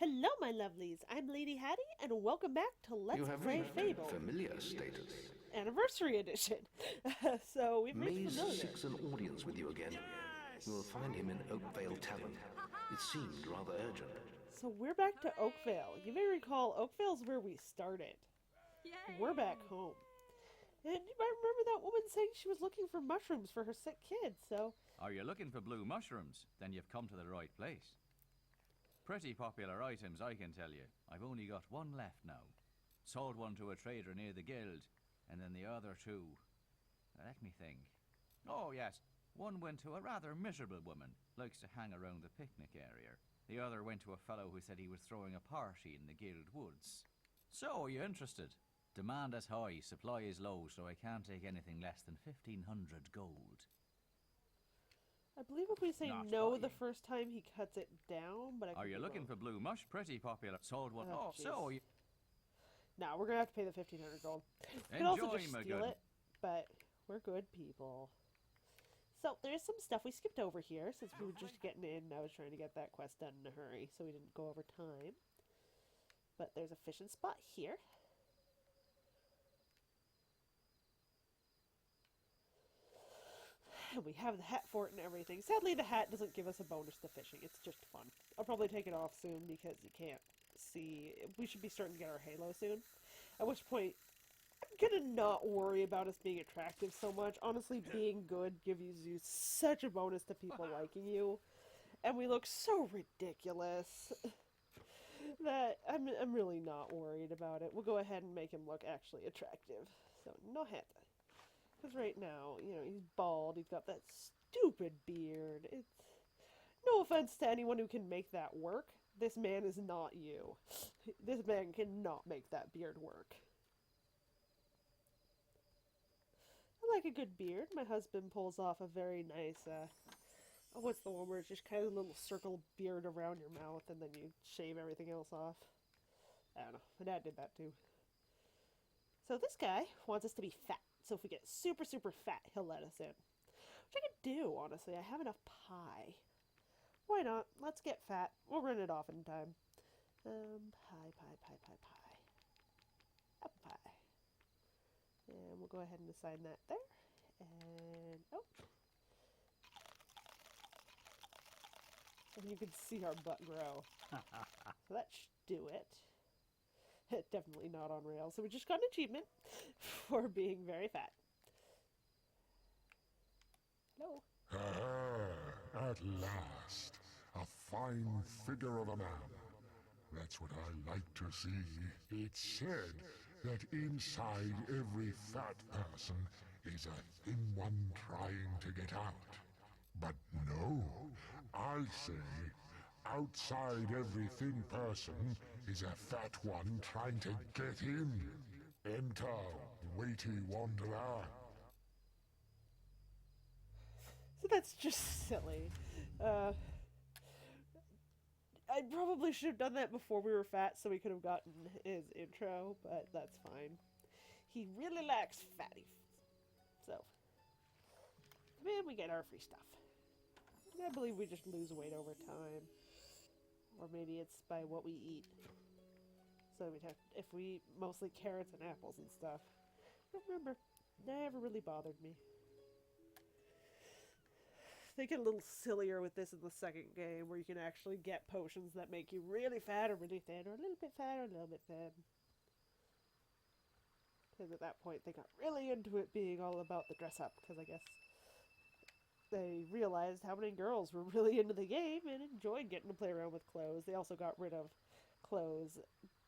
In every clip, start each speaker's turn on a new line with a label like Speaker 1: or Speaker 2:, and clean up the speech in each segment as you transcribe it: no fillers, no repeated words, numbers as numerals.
Speaker 1: Hello, my lovelies. I'm Lady Hatty, and welcome back to
Speaker 2: You
Speaker 1: Let's
Speaker 2: have
Speaker 1: Play
Speaker 2: reached
Speaker 1: Fable
Speaker 2: familiar status.
Speaker 1: Anniversary Edition. So we've reached
Speaker 2: Maze
Speaker 1: familiar.
Speaker 2: seeks an audience with you again. You will find him in Oakvale Tavern. It seemed rather urgent.
Speaker 1: So we're back to Oakvale. You may recall Oakvale's where we started. We're back home. And you might remember that woman saying she was looking for mushrooms for her sick kid, so
Speaker 3: Are you looking for blue mushrooms? Then you've come to the right place. Pretty popular items, I can tell you. I've only got one left now. Sold one to a trader near the guild, and then the other two. Let me think. Oh, yes. One went to a rather miserable woman, likes to hang around the picnic area. The other went to a fellow who said he was throwing a party in the guild woods. So, are you interested? Demand is high, supply is low, so I can't take anything less than 1,500 gold.
Speaker 1: I believe if we say
Speaker 3: Not
Speaker 1: no the
Speaker 3: buying.
Speaker 1: first time, he cuts it down, but I
Speaker 3: Are
Speaker 1: could
Speaker 3: you
Speaker 1: be
Speaker 3: looking
Speaker 1: wrong.
Speaker 3: for blue mush? Pretty popular. Sold one.
Speaker 1: Oh,
Speaker 3: Oh, so
Speaker 1: jeez.
Speaker 3: you
Speaker 1: Nah, we're gonna have to pay the 1,500 gold. We could also
Speaker 3: enjoy,
Speaker 1: just
Speaker 3: my
Speaker 1: steal
Speaker 3: good.
Speaker 1: it, but we're good people. So there's some stuff we skipped over here since we were just getting in. I was trying to get that quest done in a hurry, so we didn't go over time. But there's a fishing spot here. And we have the hat for it and everything. Sadly, the hat doesn't give us a bonus to fishing. It's just fun. I'll probably take it off soon because you can't see. We should be starting to get our halo soon. At which point, I'm gonna not worry about us being attractive so much. Honestly, being good gives you such a bonus to people liking you. And we look so ridiculous that I'm really not worried about it. We'll go ahead and make him look actually attractive. So, no hat. Because right now, he's bald, he's got that stupid beard. It's no offense to anyone who can make that work. This man is not you. This man cannot make that beard work. I like a good beard. My husband pulls off a very nice, what's the one where it's just kind of a little circle beard around your mouth and then you shave everything else off? I don't know. My dad did that too. So this guy wants us to be fat. So if we get super, super fat, he'll let us in. Which I could do, honestly. I have enough pie. Why not? Let's get fat. We'll run it off in time. Pie. Apple pie. And we'll go ahead and assign that there. And, oh. And you can see our butt grow. So that should do it. Definitely not on rails. So we just got an achievement for being very fat. Hello.
Speaker 4: At last, a fine figure of a man. That's what I like to see. It's said that inside every fat person is a thin one trying to get out. But no, I say outside every thin person is a fat one trying to get in. Enter, weighty wanderer.
Speaker 1: So that's just silly. I probably should have done that before we were fat so we could have gotten his intro, but that's fine. He really likes fatty. So, come in, we get our free stuff. I believe we just lose weight over time. Or maybe it's by what we eat. So we'd have, if we eat mostly carrots and apples and stuff. I don't remember. Never really bothered me. They get a little sillier with this in the second game, where you can actually get potions that make you really fat or really thin, or a little bit fat or a little bit thin. Because at that point, they got really into it being all about the dress up, because I guess they realized how many girls were really into the game and enjoyed getting to play around with clothes. They also got rid of clothes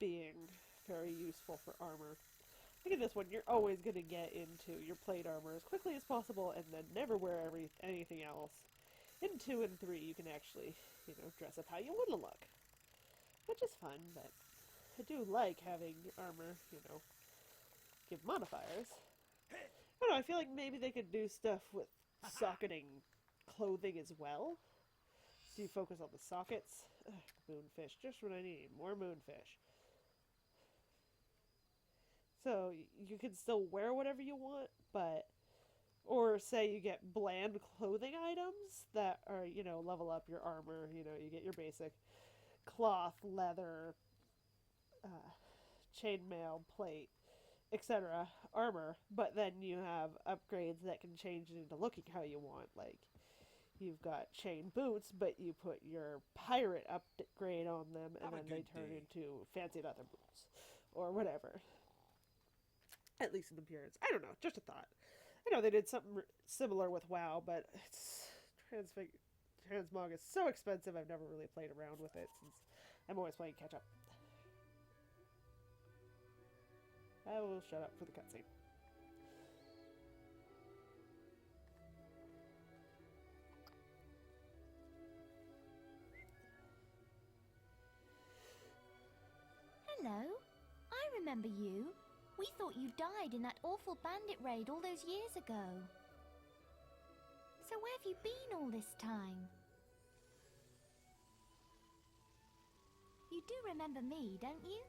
Speaker 1: being very useful for armor. Look at this one. You're always going to get into your plate armor as quickly as possible and then never wear anything else. In 2 and 3, you can actually, dress up how you want to look. Which is fun, but I do like having armor, give modifiers. I don't know, I feel like maybe they could do stuff with socketing clothing as well. So you focus on the sockets. Ugh, moonfish, just what I need. More moonfish. So you can still wear whatever you want, but or say you get bland clothing items that are, level up your armor, you get your basic cloth, leather, chainmail, plate, etc. armor, but then you have upgrades that can change it into looking how you want. Like, you've got chain boots, but you put your pirate upgrade on them, and then they turn into fancy leather boots, or whatever. At least in appearance. I don't know, just a thought. I know they did something similar with WoW, but transmog is so expensive, I've never really played around with it, since I'm always playing catch-up. I will shut up for the cutscene.
Speaker 5: Hello. I remember you. We thought you died in that awful bandit raid all those years ago. So where have you been all this time? You do remember me, don't you?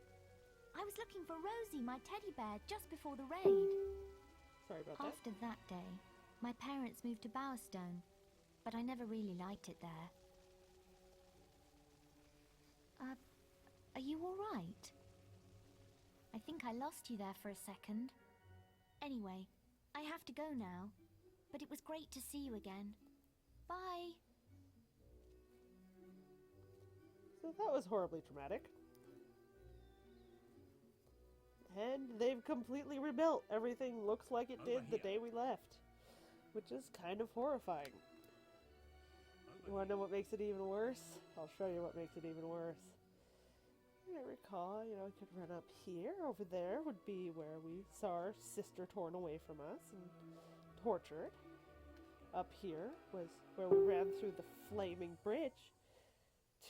Speaker 5: I was looking for Rosie, my teddy bear, just before the raid.
Speaker 1: Sorry about that.
Speaker 5: After that day, my parents moved to Bowerstone, but I never really liked it there. Are you all right? I think I lost you there for a second. Anyway, I have to go now, but it was great to see you again. Bye.
Speaker 1: So that was horribly traumatic. And they've completely rebuilt. Everything looks like it did the day we left, which is kind of horrifying. You want to know what makes it even worse? I'll show you what makes it even worse. I recall, we could run up here. Over there would be where we saw our sister torn away from us and tortured. Up here was where we ran through the flaming bridge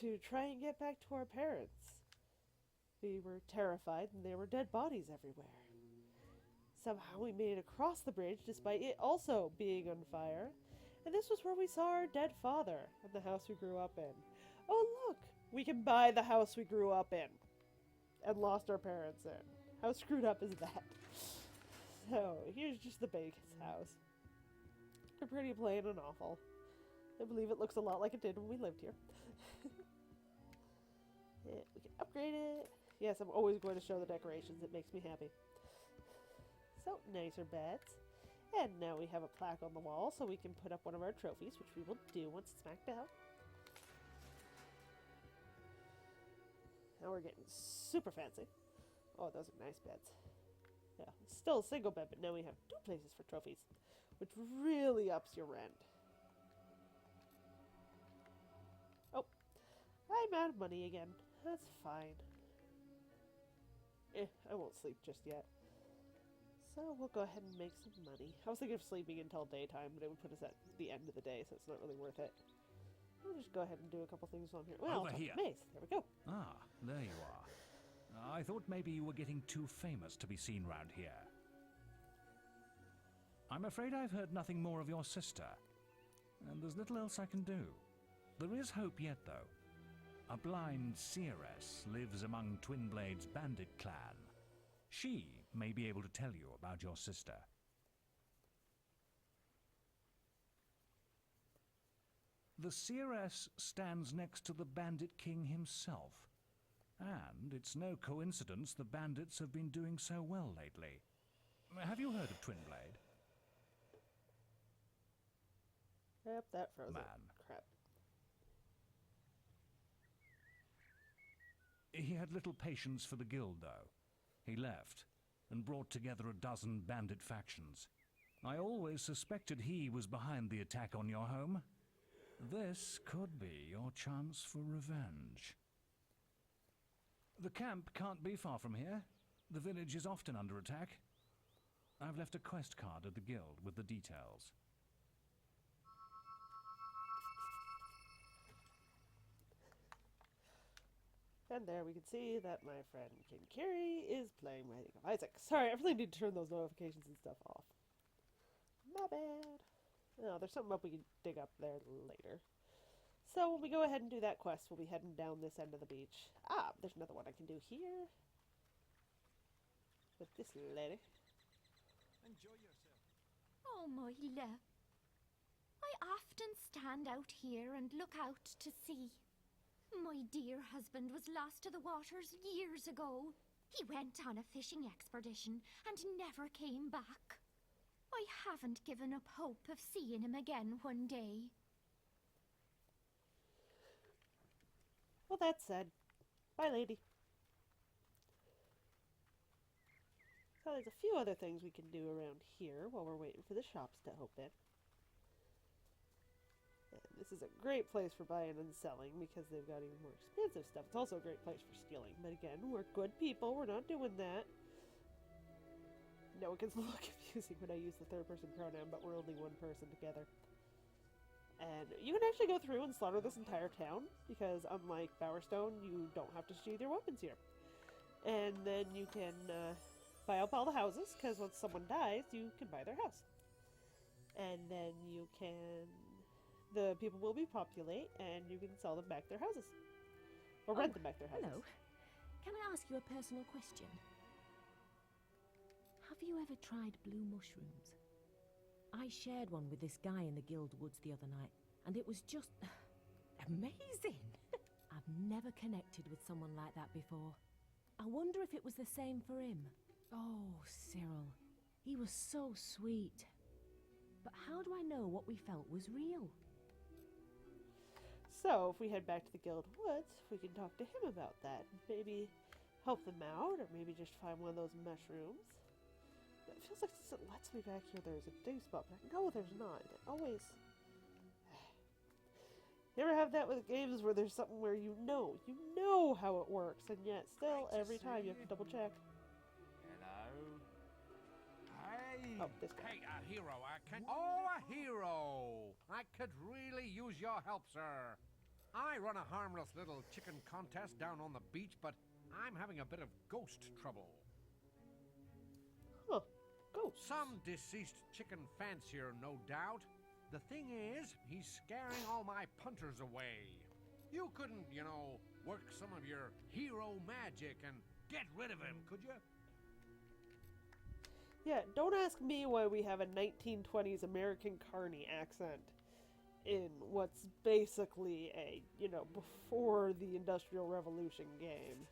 Speaker 1: to try and get back to our parents. We were terrified and there were dead bodies everywhere. Somehow we made it across the bridge despite it also being on fire. And this was where we saw our dead father and the house we grew up in. Oh look! We can buy the house we grew up in and lost our parents in. How screwed up is that? So, here's just the base house. They're pretty plain and awful. I believe it looks a lot like it did when we lived here. Yeah, we can upgrade it. Yes, I'm always going to show the decorations. It makes me happy. So, nicer beds. And now we have a plaque on the wall so we can put up one of our trophies, which we will do once it's maxed out. Now we're getting super fancy. Oh, those are nice beds. Yeah, still a single bed, but now we have 2 places for trophies, which really ups your rent. Oh, I'm out of money again. That's fine. I won't sleep just yet. So we'll go ahead and make some money. I was thinking of sleeping until daytime, but it would put us at the end of the day, so it's not really worth it. We'll just go ahead and do a couple things on here. Well,
Speaker 6: Over here.
Speaker 1: Maze. There we go.
Speaker 6: Ah, there you are. I thought maybe you were getting too famous to be seen round here. I'm afraid I've heard nothing more of your sister, and there's little else I can do. There is hope yet, though. A blind seeress lives among Twinblade's bandit clan. She may be able to tell you about your sister. The seeress stands next to the bandit king himself. And it's no coincidence the bandits have been doing so well lately. Have you heard of Twinblade?
Speaker 1: Yep, that froze
Speaker 6: Man.
Speaker 1: Crap.
Speaker 6: He had little patience for the guild, though. He left and brought together a dozen bandit factions. I always suspected he was behind the attack on your home. This could be your chance for revenge. The camp can't be far from here. The village is often under attack. I've left a quest card at the guild with the details.
Speaker 1: And there we can see that my friend Kinkiri is playing Writing of Isaac. Sorry, I really need to turn those notifications and stuff off. My bad. Oh, there's something up we can dig up there later. So when we go ahead and do that quest, we'll be heading down this end of the beach. Ah, there's another one I can do here. With this lady.
Speaker 6: Enjoy yourself.
Speaker 5: Oh, my love. I often stand out here and look out to sea. My dear husband was lost to the waters years ago. He went on a fishing expedition and never came back. I haven't given up hope of seeing him again one day.
Speaker 1: Well, that's sad. Bye, lady. So there's a few other things we can do around here while we're waiting for the shops to open. And this is a great place for buying and selling because they've got even more expensive stuff. It's also a great place for stealing. But again, we're good people. We're not doing that. No, it gets a little confusing when I use the third-person pronoun, but we're only one person together. And you can actually go through and slaughter this entire town, because unlike Bowerstone, you don't have to sheathe your weapons here. And then you can buy up all the houses, because once someone dies, you can buy their house. And then you can... the people will repopulate, and you can sell them back their houses. Or rent them back their houses.
Speaker 7: Hello. Can I ask you a personal question? Have you ever tried blue mushrooms? I shared one with this guy in the Guild Woods the other night, and it was just amazing. I've never connected with someone like that before. I wonder if it was the same for him. Oh, Cyril, he was so sweet. But how do I know what we felt was real?
Speaker 1: So, if we head back to the Guild Woods, we can talk to him about that. Maybe help them out, or maybe just find one of those mushrooms. It feels like since it lets me back here, there's a dig spot, but I know there's not. It always... You ever have that with games where there's something where you know how it works, and yet still, every time you have to double check.
Speaker 8: Hello. Hey.
Speaker 1: Oh, this guy.
Speaker 8: Hey, a hero. Oh, a hero. I could really use your help, sir. I run a harmless little chicken contest down on the beach, but I'm having a bit of ghost trouble.
Speaker 1: Huh. Ghosts.
Speaker 8: Some deceased chicken fancier, no doubt. The thing is, he's scaring all my punters away. You couldn't, work some of your hero magic and get rid of him, could you?
Speaker 1: Yeah, don't ask me why we have a 1920s American carny accent in what's basically a, before the Industrial Revolution game.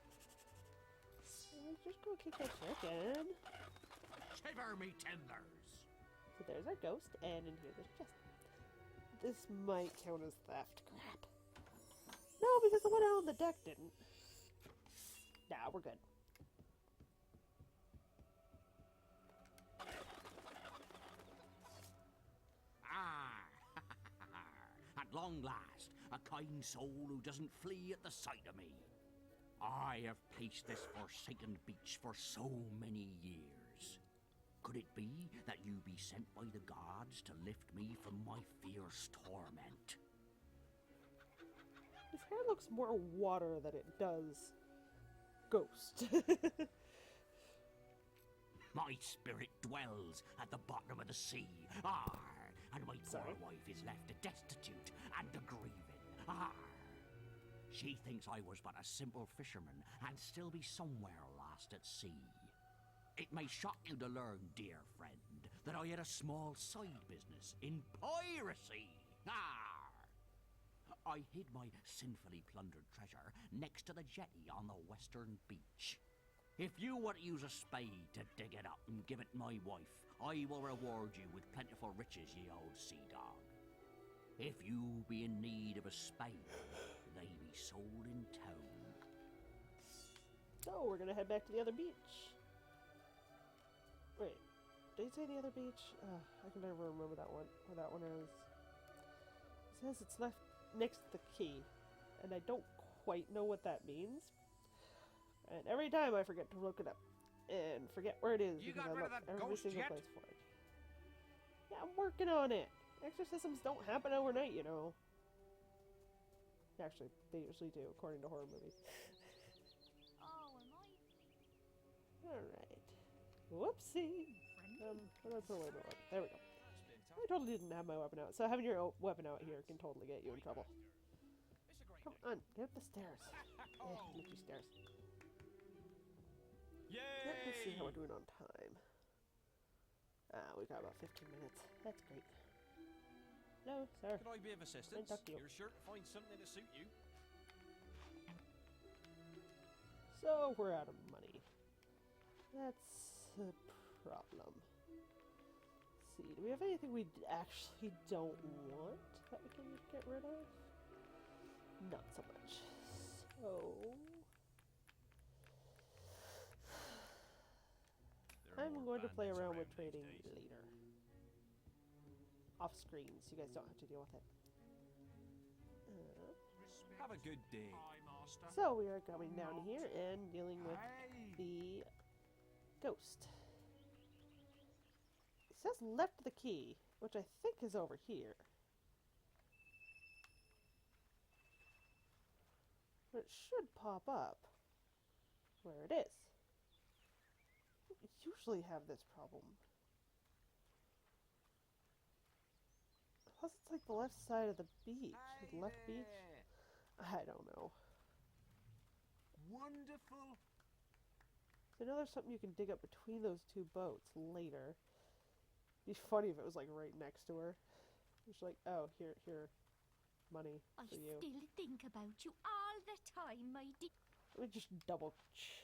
Speaker 1: Let's just go kick that chicken.
Speaker 8: Shiver me tenders.
Speaker 1: So there's our ghost, and in here there's chest. This might count as theft. Crap. No, because the one out on the deck didn't. Nah, we're good.
Speaker 9: At long last, a kind soul who doesn't flee at the sight of me. I have paced this forsaken beach for so many years. Could it be that you be sent by the gods to lift me from my fierce torment?
Speaker 1: His hair looks more water than it does ghost.
Speaker 9: My spirit dwells at the bottom of the sea. And my poor wife is left destitute and grieving. She thinks I was but a simple fisherman and still be somewhere lost at sea. It may shock you to learn, dear friend, that I had a small side business in piracy. I hid my sinfully plundered treasure next to the jetty on the western beach. If you want to use a spade to dig it up and give it my wife, I will reward you with plentiful riches, ye old sea dog. If you be in need of a spade, they be sold in town.
Speaker 1: So, we're gonna head back to the other beach. Wait, did he say the other beach? I can never remember that one, where that one is. It says it's left next to the key, and I don't quite know what that means. And every time I forget to look it up, and forget where it is, because I look every single place for it. Yeah, I'm working on it. Exorcisms don't happen overnight, Actually, they usually do, according to horror movies. Alright. Whoopsie! How do I put away my weapon? There we go. I totally didn't have my weapon out, so having your weapon out here can totally get you in trouble. Come on, get up the stairs. Empty stairs. Let's see how we're doing on time. We've got about 15 minutes. That's great. No, sir.
Speaker 10: Could I be of assistance?
Speaker 1: Talk to you.
Speaker 10: You're sure to find something to suit you.
Speaker 1: So we're out of money. That's a problem. Let's see, do we have anything we actually don't want that we can just get rid of? Not so much. So... I'm going to play around with trading later. Off screen, so you guys don't have to deal with it.
Speaker 3: Have a good day.
Speaker 1: So we are coming down here and dealing with the ghost. It says left the key, which I think is over here. But it should pop up where it is. We usually have this problem. Plus it's like the left side of the beach. The left beach? I don't know.
Speaker 8: Wonderful.
Speaker 1: So I know there's something you can dig up between those two boats later. It'd be funny if it was like right next to her. It's like, oh, here, money
Speaker 5: I
Speaker 1: for you.
Speaker 5: still think about you all the time, my dear.
Speaker 1: Let me just double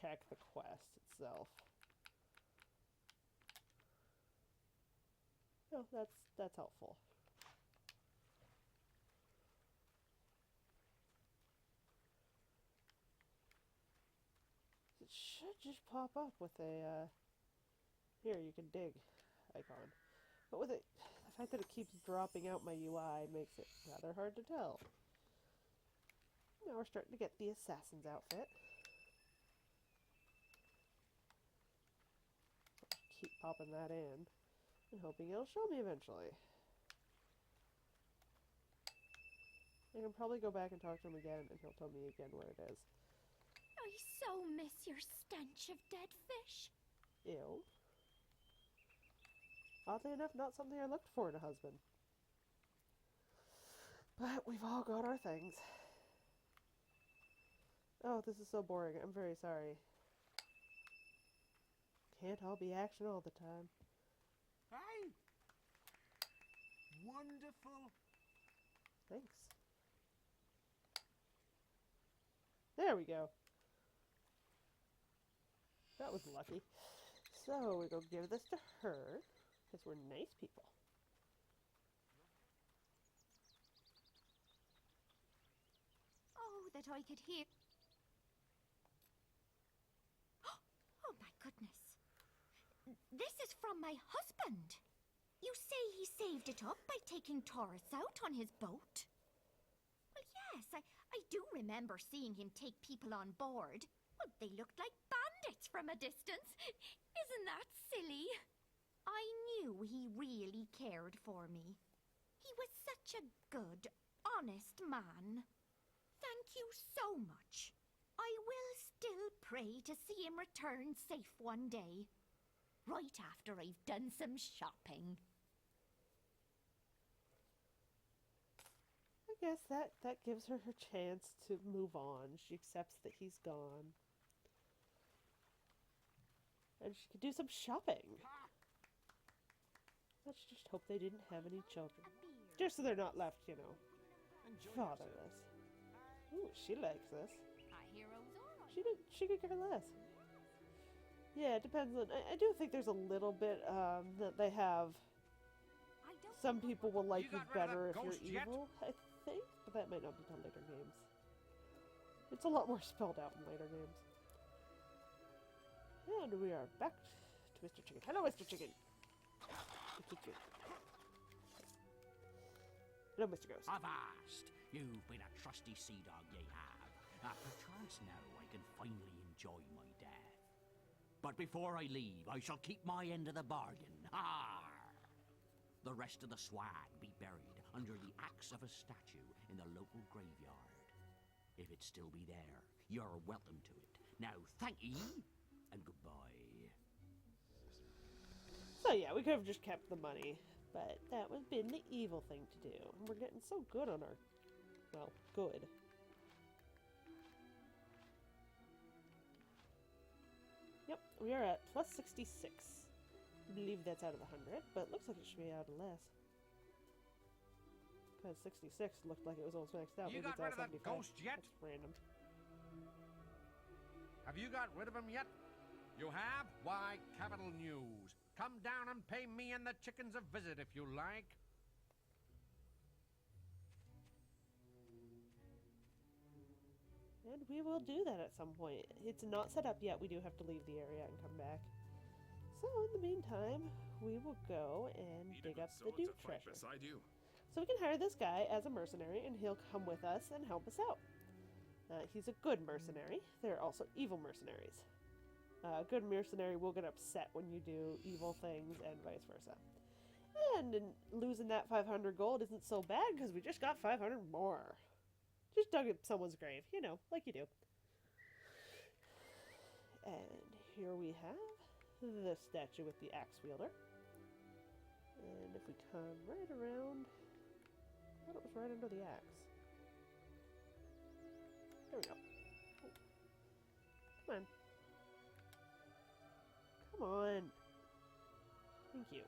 Speaker 1: check the quest itself. Oh, that's helpful. It should just pop up with a, here, you can dig icon. But with it, the fact that it keeps dropping out my UI makes it rather hard to tell. Now we're starting to get the assassin's outfit. Keep popping that in and hoping it'll show me eventually. I can probably go back and talk to him again and he'll tell me again where it is.
Speaker 5: I so miss your stench of dead fish.
Speaker 1: Ew. Oddly enough, not something I looked for in a husband. But we've all got our things. Oh, this is so boring. I'm very sorry. Can't all be action all the time.
Speaker 8: Hey! Wonderful.
Speaker 1: Thanks. There we go. That was lucky. So we go give this to her, because we're nice people.
Speaker 5: Oh, that I could hear. Oh my goodness. This is from my husband. You say he saved it up by taking tourists out on his boat? Well, yes, I do remember seeing him take people on board. Well, they looked like bandits from a distance. Isn't that silly? I knew he really cared for me. He was such a good, honest man. Thank you so much. I will still pray to see him return safe one day. Right after I've done some shopping.
Speaker 1: I guess that gives her her chance to move on. She accepts that he's gone. And she could do some shopping. Let's just hope they didn't have any children. Just so they're not left, you know, fatherless. Ooh, she likes this. She could care less. Yeah, it depends on... I do think there's a little bit that they have... Some people will like you better if you're evil, I think. But that might not be done later games. It's a lot more spelled out in later games. And we are back to Mr. Chicken. Hello, Mr. Chicken! Hello, Mr. Ghost.
Speaker 9: Avast! You've been a trusty sea dog, ye have. Perchance now I can finally enjoy my death. But before I leave, I shall keep my end of the bargain. Arr! The rest of the swag be buried under the axe of a statue in the local graveyard. If it still be there, you're welcome to it. Now, thank ye, and goodbye.
Speaker 1: So yeah, we could have just kept the money, but that would have been the evil thing to do. And we're getting so good on our... well, good. Yep, we are at plus 66. I believe that's out of 100, but it looks like it should be out of less. Because 66 looked like it was almost maxed out.
Speaker 8: You
Speaker 1: Maybe
Speaker 8: got
Speaker 1: it's
Speaker 8: rid
Speaker 1: out
Speaker 8: of that
Speaker 1: 75.
Speaker 8: ghost yet?
Speaker 1: That's random.
Speaker 8: Have you got rid of him yet? You have? Why, capital news. Come down and pay me and the chickens a visit if you like.
Speaker 1: And we will do that at some point. It's not set up yet. We do have to leave the area and come back. So in the meantime, we will go and dig up the Duke treasure.
Speaker 10: Beside you.
Speaker 1: So we can hire this guy as a mercenary, and he'll come with us and help us out. He's a good mercenary. There are also evil mercenaries. A good mercenary will get upset when you do evil things, and vice versa. And losing that 500 gold isn't so bad, because we just got 500 more. Just dug up someone's grave, you know, like you do. And here we have the statue with the axe wielder. And if we come right around, I thought it was right under the axe. There we go. Oh. Come on. Come on. Thank you.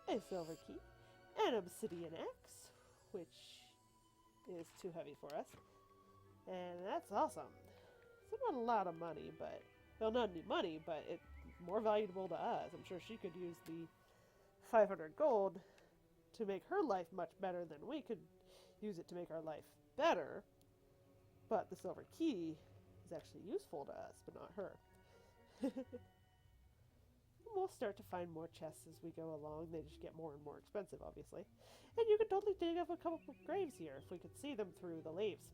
Speaker 1: A silver key. An obsidian axe, which is too heavy for us. And that's awesome. It's not a lot of money, but... Well, not any money, but it's more valuable to us. I'm sure she could use the 500 gold to make her life much better than we could use it to make our life better. But the silver key is actually useful to us, but not her. We'll start to find more chests as we go along. They just get more and more expensive, obviously. And you could totally dig up a couple of graves here if we could see them through the leaves.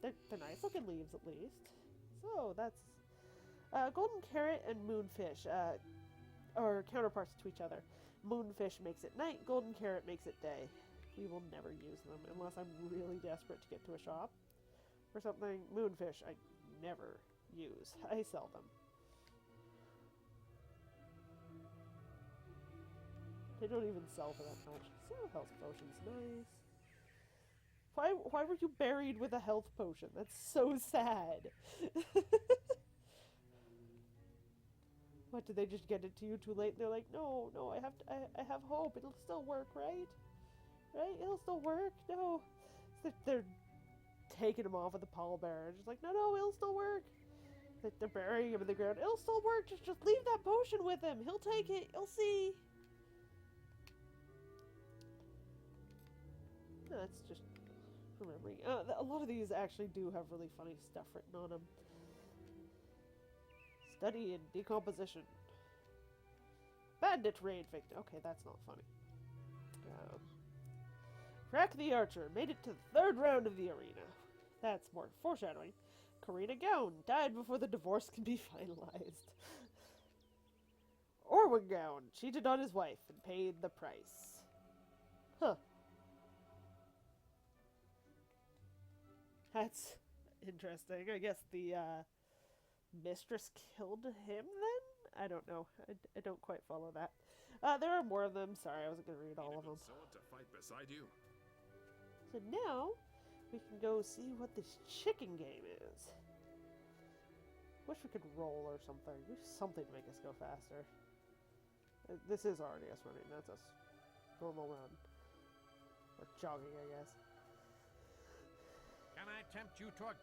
Speaker 1: They're nice looking leaves, at least. So that's golden carrot and moonfish are counterparts to each other. Moonfish makes it night, golden carrot makes it day. We will never use them unless I'm really desperate to get to a shop or something. Moonfish I never use. I sell them. They don't even sell for that much. So health potions, nice. Why were you buried with a health potion? That's so sad. What, did they just get it to you too late? And they're like, no, I have hope. It'll still work, right? Right? It'll still work. No. They're taking him off with the pallbearer. Just like, no, it'll still work. They're burying him in the ground. It'll still work. Just leave that potion with him. He'll take it. You'll see. That's just remembering. A lot of these actually do have really funny stuff written on them. Study in decomposition. Bandit raid victim. Okay, that's not funny. Crack the Archer made it to the 3rd round of the arena. That's more foreshadowing. Karina Gown died before the divorce can be finalized. Orwin Gown cheated on his wife and paid the price. Huh. That's interesting. I guess the mistress killed him then? I don't know. I don't quite follow that. There are more of them. Sorry, I wasn't going to read all of them.
Speaker 10: To fight beside you.
Speaker 1: So now, we can go see what this chicken game is. Wish we could roll or something. Do something to make us go faster. This is already us running. That's us normal run. Or jogging, I guess.
Speaker 8: Can I tempt you to a...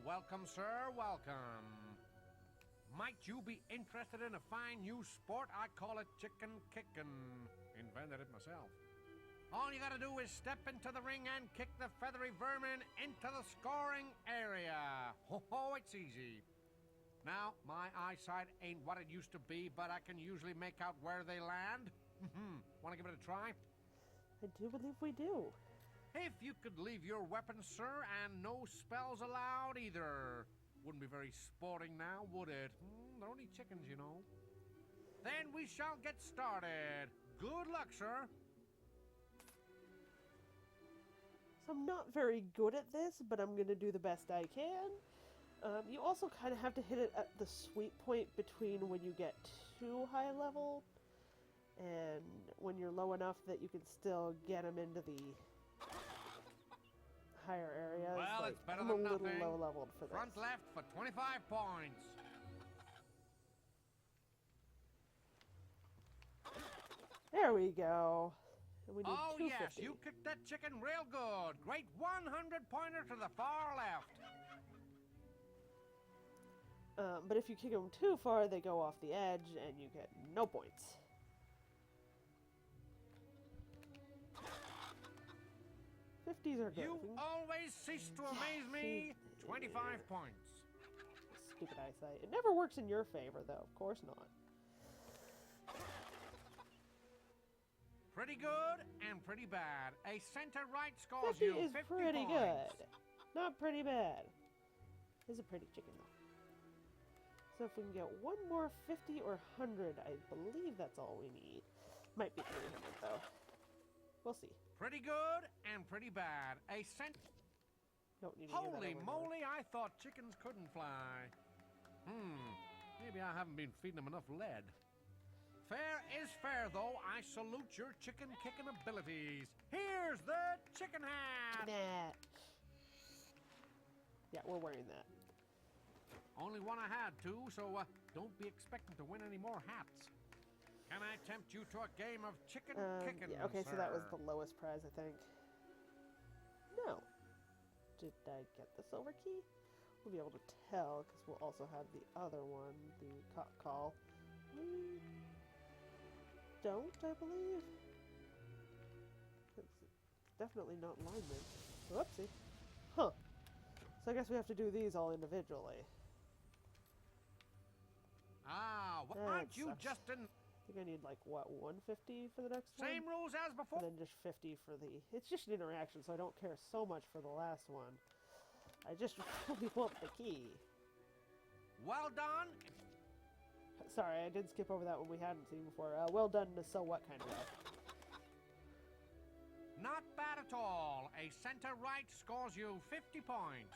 Speaker 8: welcome, sir, welcome. Might you be interested in a fine new sport? I call it chicken kickin'. Invented it myself. All you gotta do is step into the ring and kick the feathery vermin into the scoring area. Ho, it's easy. Now, my eyesight ain't what it used to be, but I can usually make out where they land. Wanna give it a try?
Speaker 1: I do believe we do.
Speaker 8: If you could leave your weapon, sir, and no spells allowed either. Wouldn't be very sporting now, would it? They're only chickens, you know. Then we shall get started. Good luck, sir.
Speaker 1: So I'm not very good at this, but I'm going to do the best I can. You also kind of have to hit it at the sweet point between when you get too high level and when you're low enough that you can still get them into the higher areas.
Speaker 8: Well,
Speaker 1: like,
Speaker 8: it's better
Speaker 1: I'm
Speaker 8: than
Speaker 1: a little
Speaker 8: nothing.
Speaker 1: low leveled for this.
Speaker 8: Front left for 25 points.
Speaker 1: There we go. And we need
Speaker 8: Oh,
Speaker 1: 250.
Speaker 8: yes, you kicked that chicken real good. Great 100-pointer to the far left.
Speaker 1: But if you kick them too far, they go off the edge, and you get no points. '50s are good.
Speaker 8: You always cease to amaze me. 25 points.
Speaker 1: Stupid eyesight. It never works in your favor, though. Of course not.
Speaker 8: Pretty good and pretty bad. A center right scores
Speaker 1: 50
Speaker 8: you
Speaker 1: is
Speaker 8: 50
Speaker 1: pretty
Speaker 8: points.
Speaker 1: good. Not pretty bad. It's a pretty chicken, though. So if we can get one more 50 or 100, I believe that's all we need. Might be 300, though. We'll see.
Speaker 8: Pretty good and pretty bad. A cent.
Speaker 1: Don't need to hear that
Speaker 8: Holy
Speaker 1: over and over.
Speaker 8: moly, I thought chickens couldn't fly. Maybe I haven't been feeding them enough lead. Fair is fair, though. I salute your chicken kicking abilities. Here's the chicken hat.
Speaker 1: Nah. Yeah, we're wearing that.
Speaker 8: Only one I had, too, so don't be expecting to win any more hats. Can I tempt you to a game of chicken kicking,
Speaker 1: Yeah, okay, so that was
Speaker 8: sir?
Speaker 1: the lowest prize, I think. No. Did I get the silver key? We'll be able to tell, because we'll also have the other one, the cock call. We don't, I believe. It's definitely not lineman. Whoopsie. Huh. So I guess we have to do these all individually.
Speaker 8: Ah, well,
Speaker 1: That
Speaker 8: aren't you
Speaker 1: sucks.
Speaker 8: just in...
Speaker 1: I think I need, like, what, 150 for the next
Speaker 8: Same
Speaker 1: one?
Speaker 8: rules as before?
Speaker 1: And then just 50 for the... It's just an interaction, so I don't care so much for the last one. I just really want the key.
Speaker 8: Well done.
Speaker 1: Sorry, I did skip over that one we hadn't seen before. Well done to so what kind of way.
Speaker 8: Not bad at all. A center right scores you 50 points.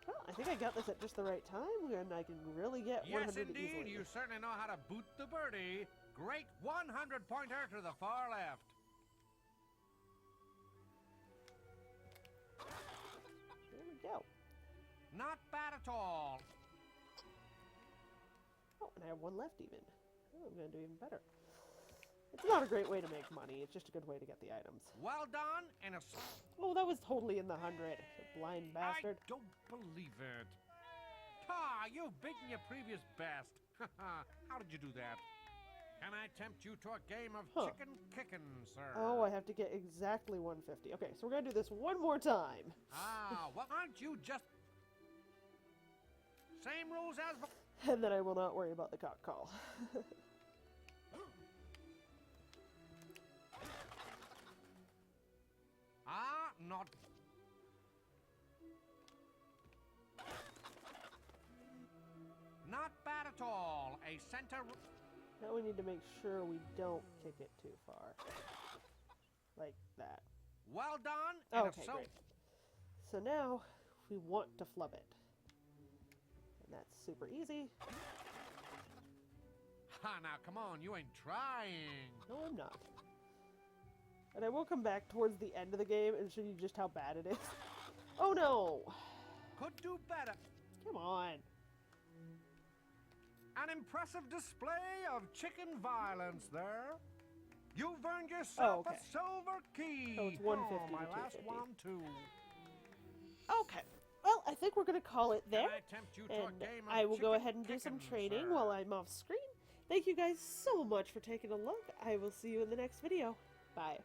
Speaker 1: Well, I think I got this at just the right time, and I can really get
Speaker 8: Yes,
Speaker 1: 100
Speaker 8: indeed.
Speaker 1: easily.
Speaker 8: You certainly know how to boot the birdie. Great 100-pointer to the far left.
Speaker 1: There we go.
Speaker 8: Not bad at all.
Speaker 1: Oh, and I have one left even. Oh, I'm going to do even better. It's not a great way to make money. It's just a good way to get the items.
Speaker 8: Well done. And a...
Speaker 1: Oh, that was totally in the 100. You blind bastard.
Speaker 8: I don't believe it. Ta, you've beaten your previous best. How did you do that? Can I tempt you to a game of chicken kicking, sir?
Speaker 1: Oh, I have to get exactly 150. Okay, so we're going to do this one more time.
Speaker 8: Ah, well, aren't you just... Same rules as...
Speaker 1: And then I will not worry about the cock call.
Speaker 8: Ah, not... Not bad at all. A center...
Speaker 1: Now we need to make sure we don't kick it too far. Like that.
Speaker 8: Well done. And
Speaker 1: Okay, great. So now we want to flub it. And that's super easy.
Speaker 8: Ha, now come on, you ain't trying.
Speaker 1: No, I'm not. And I will come back towards the end of the game and show you just how bad it is. Oh no!
Speaker 8: Could do better.
Speaker 1: Come on.
Speaker 8: An impressive display of chicken violence there. You've earned yourself
Speaker 1: okay.
Speaker 8: a silver key.
Speaker 1: So it's 150
Speaker 8: my
Speaker 1: to
Speaker 8: last
Speaker 1: 250.
Speaker 8: one, too.
Speaker 1: Okay. Well, I think we're going to call it there.
Speaker 8: Can I tempt you to a
Speaker 1: And
Speaker 8: game of
Speaker 1: I will go
Speaker 8: chicken
Speaker 1: ahead and do some
Speaker 8: kicking,
Speaker 1: training
Speaker 8: sir?
Speaker 1: while I'm off screen. Thank you guys so much for taking a look. I will see you in the next video. Bye.